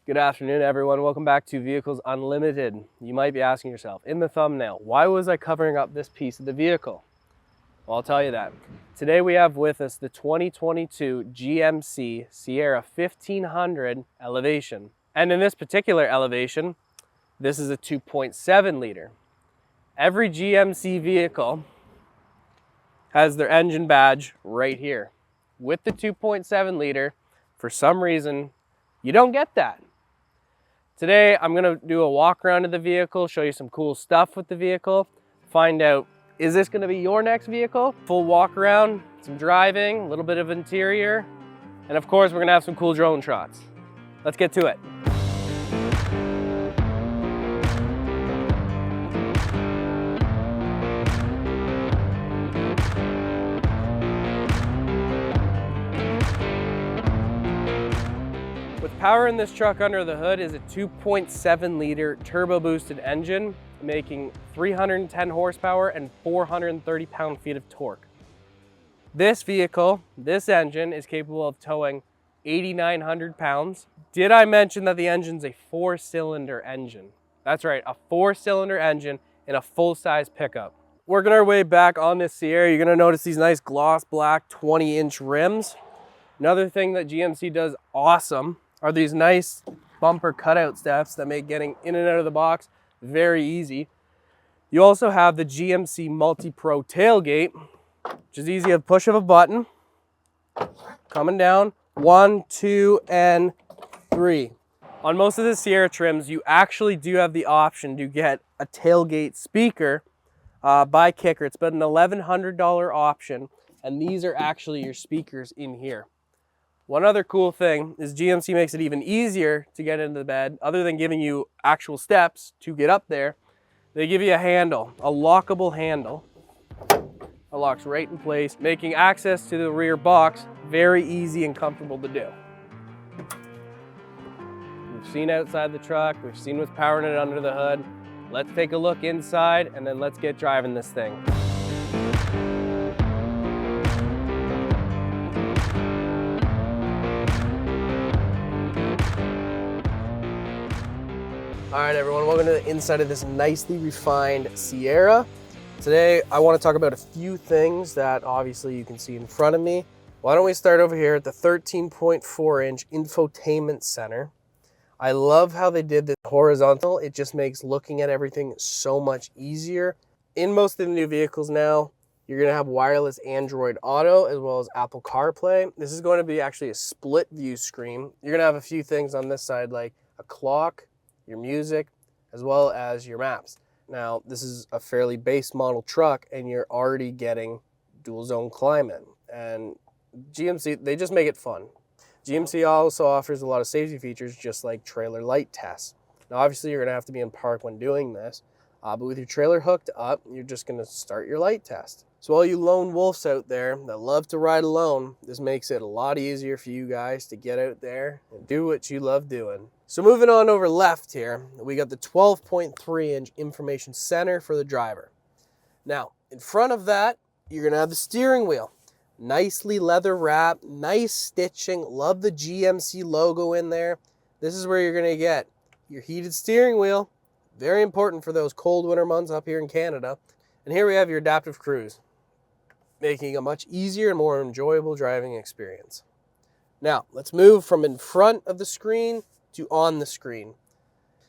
Good afternoon, everyone. Welcome back to Vehicles Unlimited. You might be asking yourself, in the thumbnail, why was I covering up this piece of the vehicle? Well, I'll tell you that. Today we have with us the 2022 GMC Sierra 1500 Elevation. And in this particular Elevation, this is a 2.7 liter. Every GMC vehicle has their engine badge right here. With the 2.7 liter, for some reason, you don't get that. Today, I'm gonna do a walk around of the vehicle, show you some cool stuff with the vehicle, find out, is this gonna be your next vehicle? Full walk around, some driving, a little bit of interior, and of course, we're gonna have some cool drone shots. Let's get to it. With power in this truck under the hood is a 2.7 liter turbo boosted engine, making 310 horsepower and 430 pound-feet of torque. This vehicle, this engine, is capable of towing 8,900 pounds. Did I mention that the engine's a 4-cylinder engine? That's right, a 4-cylinder engine in a full-size pickup. Working our way back on this Sierra, you're gonna notice these nice gloss black 20-inch rims. Another thing that GMC does awesome are these nice bumper cutout steps that make getting in and out of the box very easy. You also have the GMC Multi-Pro tailgate, which is easy at a push of a button. Coming down, 1, 2, and 3. On most of the Sierra trims, you actually do have the option to get a tailgate speaker by Kicker. It's about an $1,100 option, and these are actually your speakers in here. One other cool thing is GMC makes it even easier to get into the bed. Other than giving you actual steps to get up there, they give you a handle, a lockable handle. It locks right in place, making access to the rear box very easy and comfortable to do. We've seen outside the truck, we've seen what's powering it under the hood. Let's take a look inside and then let's get driving this thing. All right, everyone, welcome to the inside of this nicely refined Sierra. Today, I want to talk about a few things that obviously you can see in front of me. Why don't we start over here at the 13.4-inch infotainment center. I love how they did this horizontal. It just makes looking at everything so much easier. In most of the new vehicles now, you're going to have wireless Android Auto as well as Apple CarPlay. This is going to be actually a split view screen. You're going to have a few things on this side like a clock, your music, as well as your maps. Now, this is a fairly base model truck and you're already getting dual zone climate. And GMC, they just make it fun. GMC also offers a lot of safety features just like trailer light tests. Now, obviously you're gonna have to be in park when doing this, but with your trailer hooked up, you're just gonna start your light test. So all you lone wolves out there that love to ride alone, this makes it a lot easier for you guys to get out there and do what you love doing. So moving on over left here, we got the 12.3-inch information center for the driver. Now, in front of that, you're gonna have the steering wheel. Nicely leather wrapped, nice stitching, love the GMC logo in there. This is where you're gonna get your heated steering wheel, very important for those cold winter months up here in Canada. And here we have your adaptive cruise, making a much easier and more enjoyable driving experience. Now, let's move from in front of the screen to on the screen.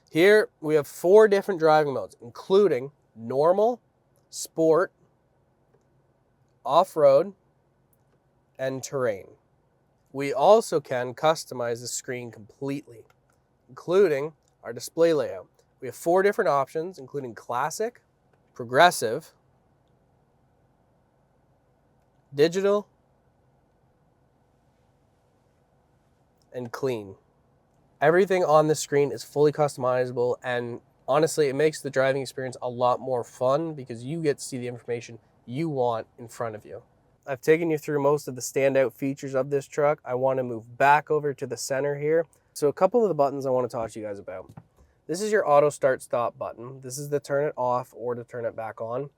Here, we have 4 different driving modes, including normal, sport, off-road, and terrain. We also can customize the screen completely, including our display layout. We have 4 different options, including classic, progressive, digital, and clean. Everything on the screen is fully customizable, and honestly, it makes the driving experience a lot more fun because you get to see the information you want in front of you. I've taken you through most of the standout features of this truck. I want to move back over to the center here. So a couple of the buttons I want to talk to you guys about. This is your auto start stop button. This is the turn it off or to turn it back on.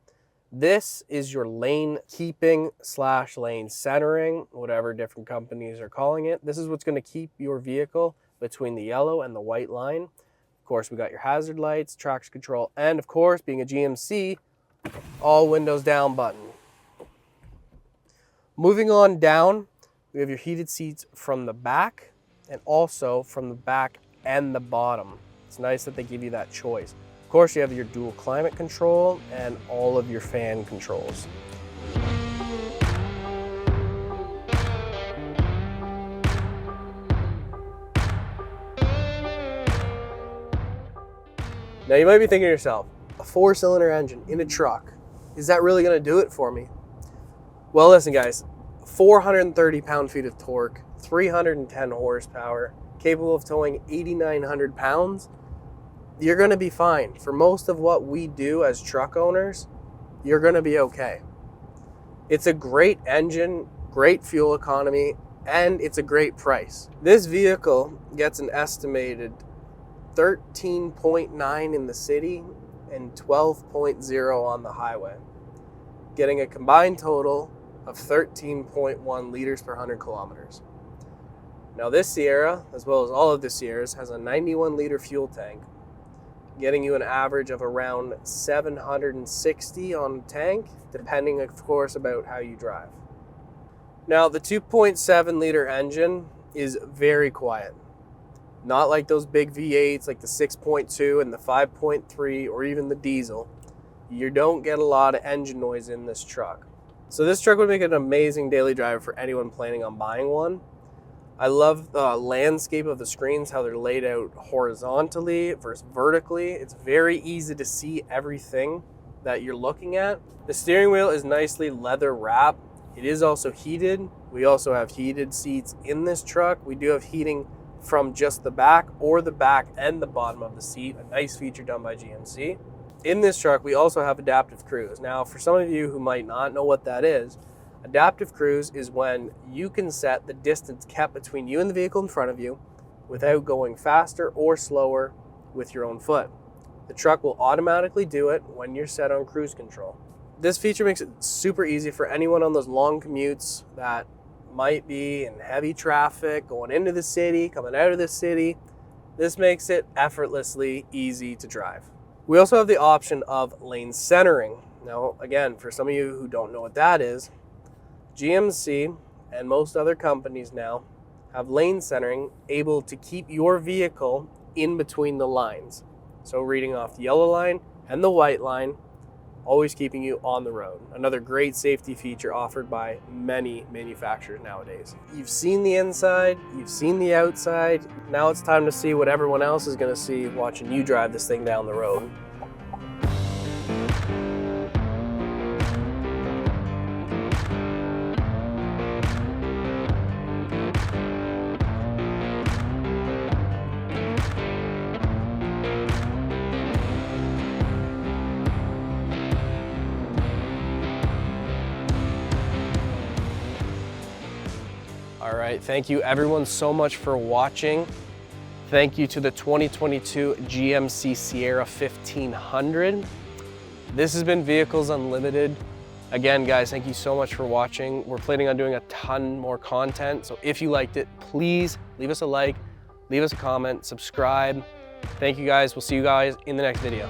This is your lane keeping / lane centering, whatever different companies are calling it. This is what's going to keep your vehicle between the yellow and the white line. Of course, we got your hazard lights, traction control, and of course, being a GMC, all windows down button. Moving on down, we have your heated seats from the back and also from the back and the bottom. It's nice that they give you that choice. Of course, you have your dual climate control and all of your fan controls. Now you might be thinking to yourself, a 4-cylinder engine in a truck, is that really going to do it for me? Well, listen guys, 430 pound-feet of torque, 310 horsepower, capable of towing 8,900 pounds, you're going to be fine. For most of what we do as truck owners, you're going to be okay. It's a great engine, great fuel economy, and it's a great price. This vehicle gets an estimated 13.9 in the city and 12.0 on the highway, getting a combined total of 13.1 liters per 100 kilometers. Now this Sierra, as well as all of the Sierras, has a 91 liter fuel tank, getting you an average of around 760 on tank, depending of course about how you drive. Now the 2.7 liter engine is very quiet. Not like those big V8s like the 6.2 and the 5.3 or even the diesel. You don't get a lot of engine noise in this truck. So this truck would make an amazing daily driver for anyone planning on buying one. I love the landscape of the screens, how they're laid out horizontally versus vertically. It's very easy to see everything that you're looking at. The steering wheel is nicely leather wrapped. It is also heated. We also have heated seats in this truck. We do have heating from just the back or the back and the bottom of the seat, a nice feature done by GMC. In this truck, we also have adaptive cruise. Now, for some of you who might not know what that is, adaptive cruise is when you can set the distance kept between you and the vehicle in front of you without going faster or slower with your own foot. The truck will automatically do it when you're set on cruise control. This feature makes it super easy for anyone on those long commutes that might be in heavy traffic, going into the city, coming out of the city. This makes it effortlessly easy to drive. We also have the option of lane centering. Now, again, for some of you who don't know what that is, GMC and most other companies now have lane centering, able to keep your vehicle in between the lines. So reading off the yellow line and the white line, always keeping you on the road. Another great safety feature offered by many manufacturers nowadays. You've seen the inside, you've seen the outside. Now it's time to see what everyone else is gonna see watching you drive this thing down the road. All right, thank you everyone so much for watching. Thank you to the 2022 GMC Sierra 1500. This has been Vehicles Unlimited. Again, guys, thank you so much for watching. We're planning on doing a ton more content, so if you liked it, please leave us a like, leave us a comment, subscribe. Thank you guys, we'll see you guys in the next video.